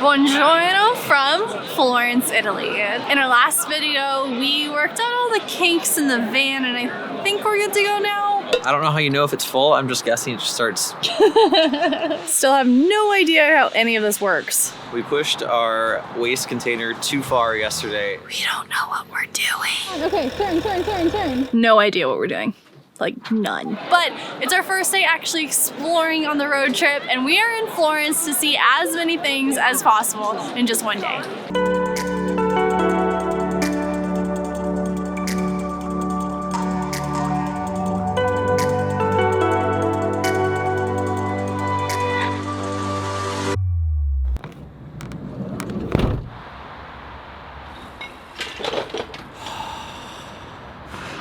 Buongiorno from Florence, Italy. In our last video, we worked out all the kinks in the van and I think we're good to go now. I don't know how you know if it's full. I'm just guessing it just starts. Still have no idea how any of this works. We pushed our waste container too far yesterday. We don't know what we're doing. Okay, turn. No idea what we're doing. Like none. But it's our first day actually exploring on the road trip and we are in Florence to see as many things as possible in just one day.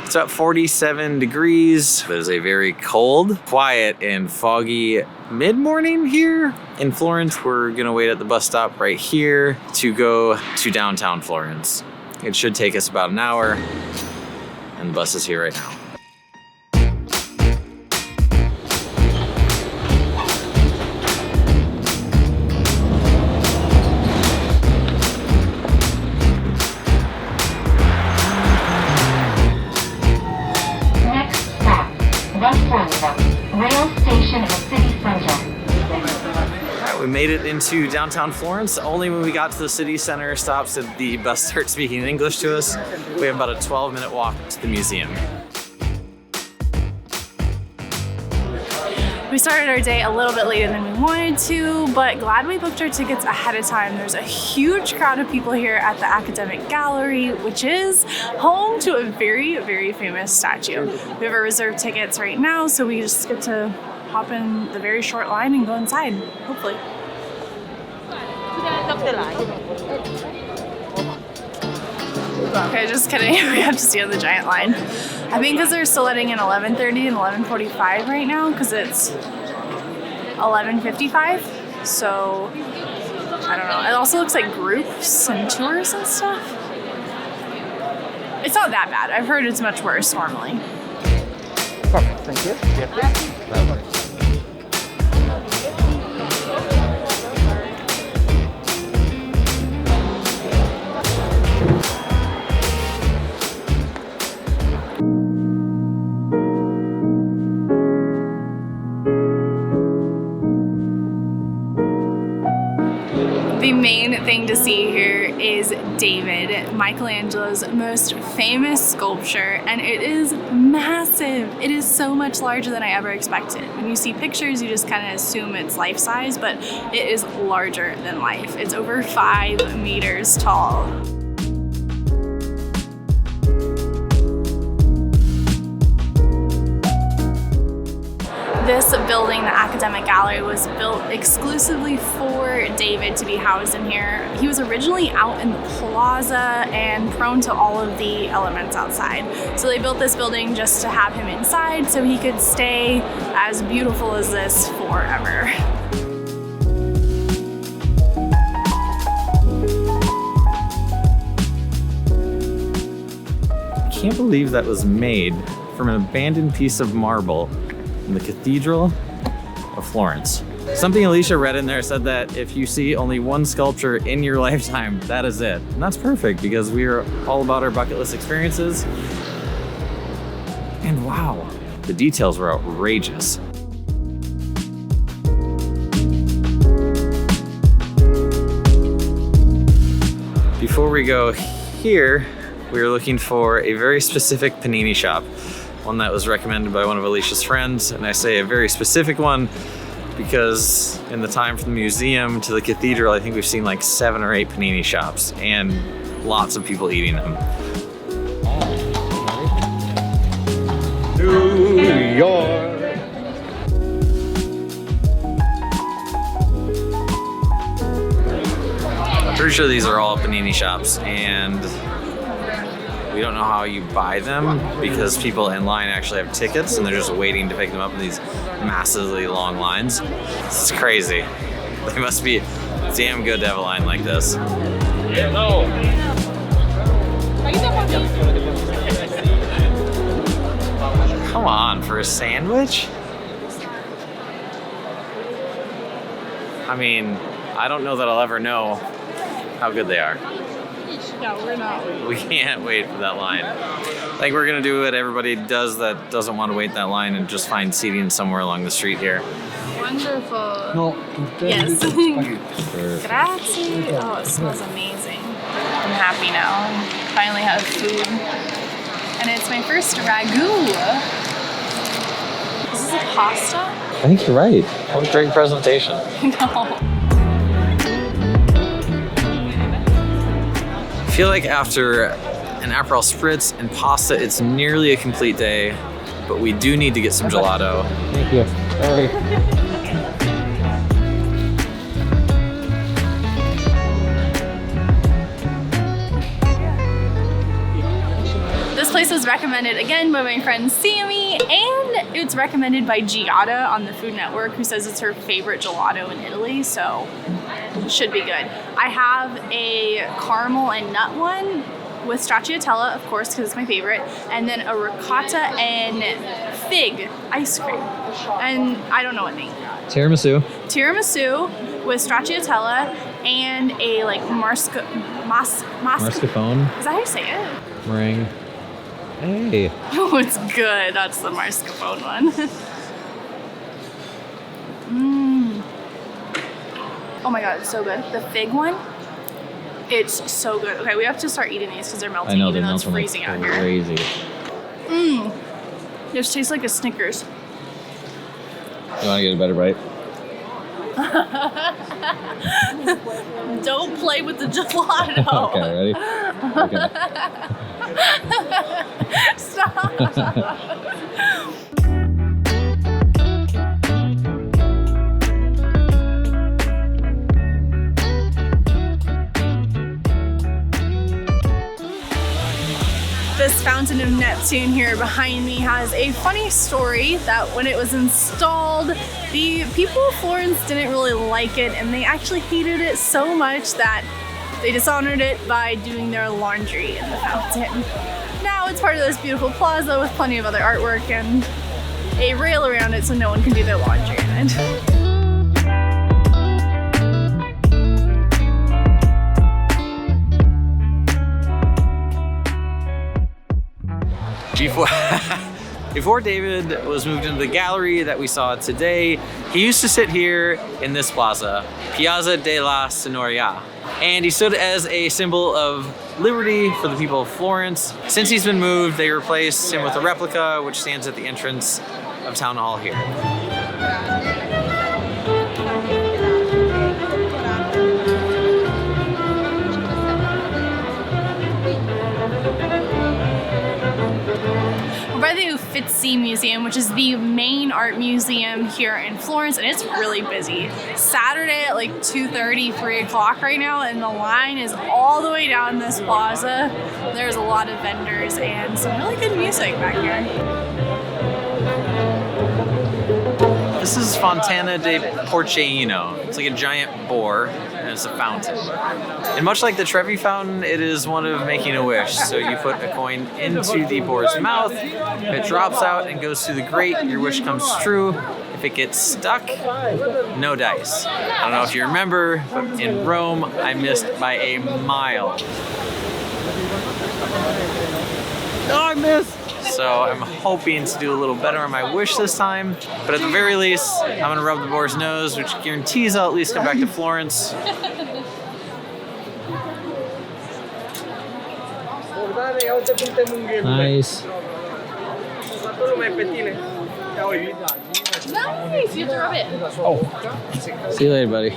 It's at 47 degrees. It is a very cold, quiet, and foggy mid-morning here in Florence. We're gonna wait at the bus stop right here to go to downtown Florence. It should take us about an hour, and the bus is here right now. Rail station in the city center. Alright, we made it into downtown Florence. Only when we got to the city center stops did the bus start speaking English to us. We have about a 12-minute walk to the museum. We started our day a little bit later than we wanted to, but glad we booked our tickets ahead of time. There's a huge crowd of people here at the Academic Gallery, which is home to a very, very famous statue. We have our reserved tickets right now, so we just get to hop in the very short line and go inside, hopefully. Okay, just kidding. We have to stay on the giant line. I think because they're still letting in 11:30 and 11:45 right now because it's 11:55. So, I don't know. It also looks like groups and tours and stuff. It's not that bad. I've heard it's much worse normally. Perfect, thank you. Yeah. The main thing to see here is David, Michelangelo's most famous sculpture, and it is massive. It is so much larger than I ever expected. When you see pictures, you just kind of assume it's life size, but it is larger than life. It's over 5 meters tall. This building, the Academic Gallery, was built exclusively for David to be housed in here. He was originally out in the plaza and prone to all of the elements outside. So they built this building just to have him inside so he could stay as beautiful as this forever. I can't believe that was made from an abandoned piece of marble in the Cathedral of Florence. Something Alicia read in there said that if you see only one sculpture in your lifetime, that is it. And that's perfect because we are all about our bucket list experiences. And wow, the details were outrageous. Before we go here, we were looking for a very specific panini shop. One that was recommended by one of Alicia's friends, and I say a very specific one because in the time from the museum to the cathedral, I think we've seen like 7 or 8 panini shops and lots of people eating them. New York. I'm pretty sure these are all panini shops, and we don't know how you buy them because people in line actually have tickets and they're just waiting to pick them up in these massively long lines. It's crazy. They must be damn good to have a line like this. Come on, for a sandwich? I mean, I don't know that I'll ever know how good they are. Yeah, we're not. We can't wait for that line. I think we're gonna do what everybody does that doesn't want to wait that line and just find seating somewhere along the street here. Wonderful. No. Yes. Perfect. Grazie. Oh, it smells amazing. I'm happy now. I finally have food. And it's my first ragu. Is this a pasta? I think you're right. That was a great presentation. No. I feel like after an Aperol Spritz and pasta, it's nearly a complete day, but we do need to get some gelato. Thank you. Sorry. This place was recommended again by my friend Sammy, and it's recommended by Giada on the Food Network, who says it's her favorite gelato in Italy, so it should be good. I have a caramel and nut one with stracciatella, of course, because it's my favorite, and then a ricotta and fig ice cream. And I don't know what name. Tiramisu. Tiramisu with stracciatella and a like Mascarpone. Is that how you say it? Meringue. Hey. Oh, it's good. That's the mascarpone one. Oh my god, it's so good. The fig one, it's so good. Okay, we have to start eating these because they're melting, I know, even they're though it's melting freezing like out here. crazy. This tastes like a Snickers. You want to get a better bite? Don't play with the gelato. Okay, ready? Okay. Stop. This Fountain of Neptune here behind me has a funny story that when it was installed, the people of Florence didn't really like it, and they actually hated it so much that they dishonored it by doing their laundry in the fountain. Now it's part of this beautiful plaza with plenty of other artwork and a rail around it so no one can do their laundry in it. Before David was moved into the gallery that we saw today, he used to sit here in this plaza, Piazza della Signoria. And he stood as a symbol of liberty for the people of Florence. Since he's been moved, they replaced him with a replica, which stands at the entrance of Town Hall here. We're by the Uffizi Museum, which is the main art museum here in Florence, and it's really busy. Saturday at like 2:30, 3 o'clock right now, and the line is all the way down this plaza. There's a lot of vendors and some really good music back here. This is Fontana de Porcellino. It's like a giant boar, and it's a fountain. And much like the Trevi fountain, it is one of making a wish. So you put a coin into the boar's mouth, it drops out and goes through the grate, your wish comes true. If it gets stuck, no dice. I don't know if you remember, but in Rome, I missed by a mile. Oh, I missed. So I'm hoping to do a little better on my wish this time. But at the very least, I'm gonna rub the boar's nose, which guarantees I'll at least come back to Florence. Nice. Nice, you have to rub it. See you later, buddy.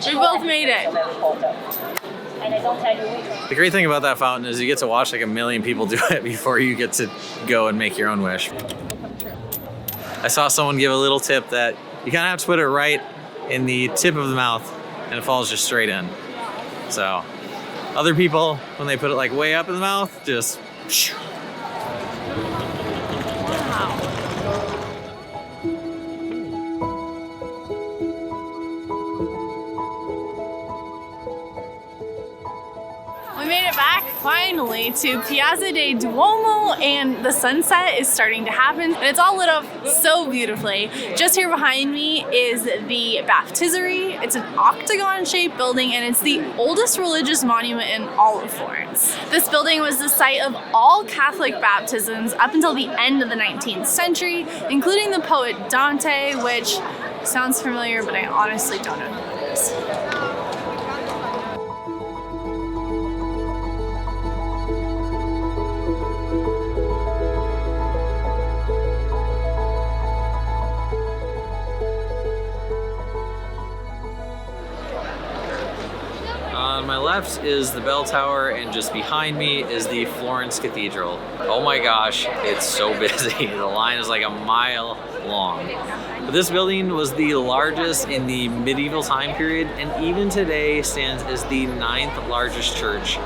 We both made it. The great thing about that fountain is you get to watch like a million people do it before you get to go and make your own wish. I saw someone give a little tip that you kind of have to put it right in the tip of the mouth and it falls just straight in. So other people, when they put it like way up in the mouth, just We made it back finally to Piazza del Duomo, and the sunset is starting to happen and it's all lit up so beautifully. Just here behind me is the baptistery. It's an octagon shaped building and it's the oldest religious monument in all of Florence. This building was the site of all Catholic baptisms up until the end of the 19th century, including the poet Dante, which sounds familiar, but I honestly don't know who it is. On my left is the bell tower, and just behind me is the Florence Cathedral. Oh my gosh, it's so busy. The line is like a mile long. But this building was the largest in the medieval time period, and even today stands as the 9th largest church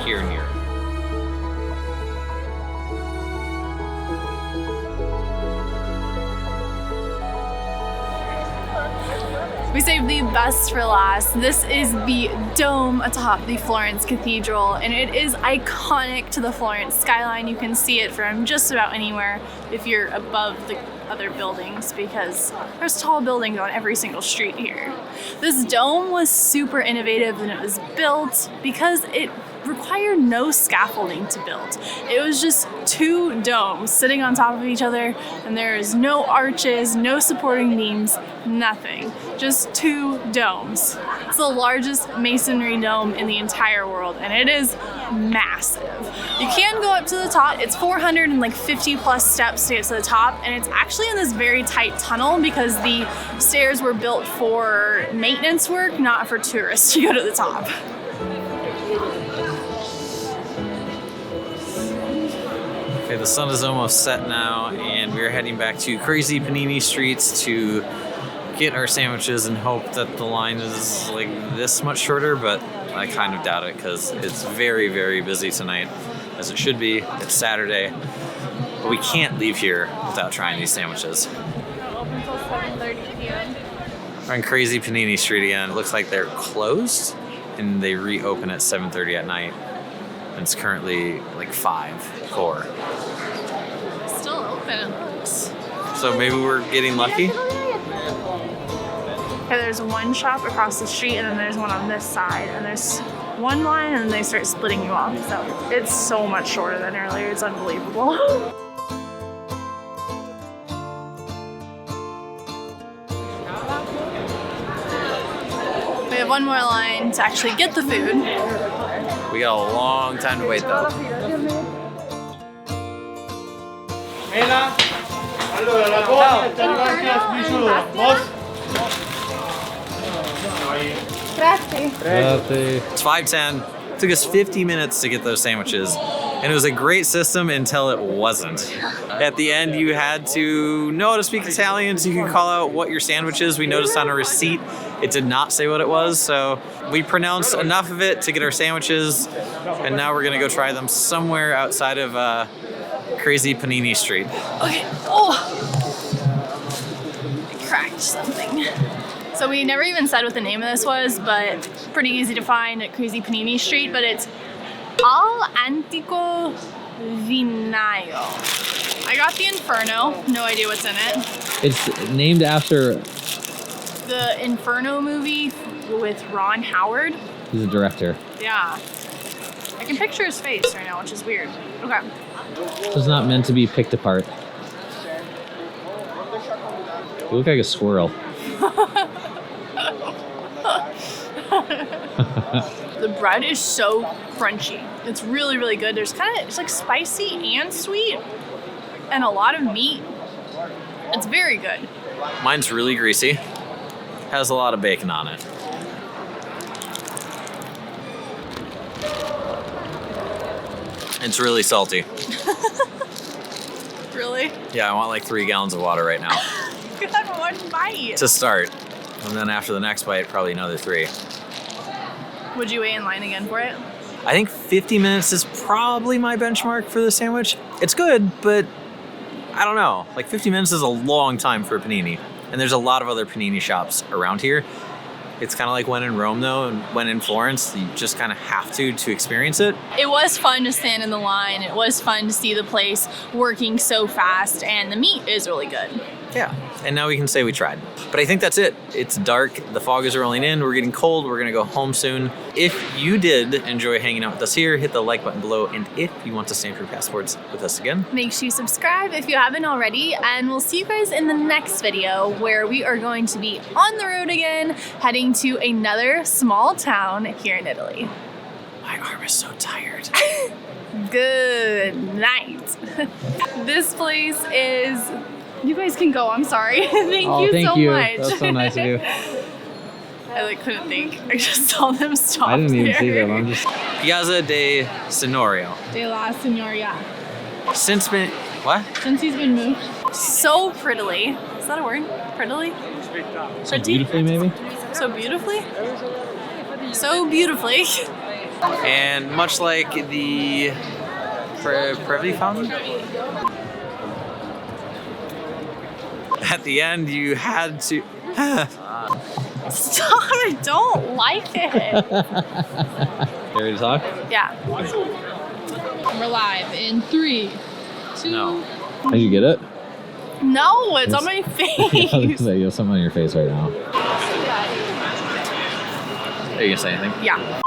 here in Europe. We saved the best for last. This is the dome atop the Florence Cathedral, and it is iconic to the Florence skyline. You can see it from just about anywhere if you're above the other buildings, because there's tall buildings on every single street here. This dome was super innovative when it was built because it required no scaffolding to build. It was just two domes sitting on top of each other, and there is no arches, no supporting beams, nothing. Just two domes. It's the largest masonry dome in the entire world, and it is massive. You can go up to the top. It's 450 plus steps to get to the top, and it's actually in this very tight tunnel because the stairs were built for maintenance work, not for tourists to go to the top. Okay, the sun is almost set now, and we're heading back to crazy panini streets to get our sandwiches and hope that the line is like this much shorter, but I kind of doubt it because it's very, very busy tonight, as it should be. It's Saturday, but we can't leave here without trying these sandwiches. Open until 7:30 p.m. We're on crazy panini street again. It looks like they're closed, and they reopen at 7:30 at night. And it's currently like 4. Still open, it looks. So maybe we're getting lucky. Okay, there's one shop across the street, and then there's one on this side, and there's one line, and then they start splitting you off. So it's so much shorter than earlier. It's unbelievable. We have one more line to actually get the food. We got a long time to wait though. Mela, allora la buona ti arriva anche la smisura. It's 5:10. It took us 50 minutes to get those sandwiches, and it was a great system until it wasn't. At the end, you had to know how to speak Italian so you could call out what your sandwich is. We noticed on a receipt it did not say what it was, so we pronounced enough of it to get our sandwiches, and now we're gonna go try them somewhere outside of crazy panini street. Okay, oh! I cracked something. So we never even said what the name of this was, but pretty easy to find at Crazy Panini Street, but it's Al Antico Vinaio. I got the Inferno, no idea what's in it. It's named after... The Inferno movie with Ron Howard. He's a director. Yeah. I can picture his face right now, which is weird. Okay. It's not meant to be picked apart. You look like a squirrel. The bread is so crunchy. It's really, really good. It's like spicy and sweet and a lot of meat. It's very good. Mine's really greasy. Has a lot of bacon on it. It's really salty. Really? Yeah, I want like 3 gallons of water right now. You had one bite. To start. And then after the next bite, probably another 3. Would you wait in line again for it? I think 50 minutes is probably my benchmark for the sandwich. It's good, but I don't know. Like 50 minutes is a long time for a panini. And there's a lot of other panini shops around here. It's kind of like when in Rome though, and when in Florence, you just kind of have to experience it. It was fun to stand in the line. It was fun to see the place working so fast, and the meat is really good. Yeah, and now we can say we tried. But I think that's it. It's dark, the fog is rolling in, we're getting cold, we're gonna go home soon. If you did enjoy hanging out with us here, hit the like button below, and if you want to stamp your passports with us again, make sure you subscribe if you haven't already, and we'll see you guys in the next video where we are going to be on the road again, heading to another small town here in Italy. My arm is so tired. Good night. This place is... You guys can go, I'm sorry. Thank you so much. That's so nice of you. I like couldn't think. I just saw them stop. I didn't even there. see them. I'm just Piazza de Signorio. De la Signoria. Since Since he's been moved. So prettily. Is that a word? Prettily? so beautifully, maybe. So beautifully? So beautifully. And much like the Trevi fountain, at the end you had to. Stop! I don't like it. Ready to talk? Yeah. We're live in 3, 2. No. Did you get it? No, it's on my face. You have something on your face right now. Are you gonna say anything? Yeah.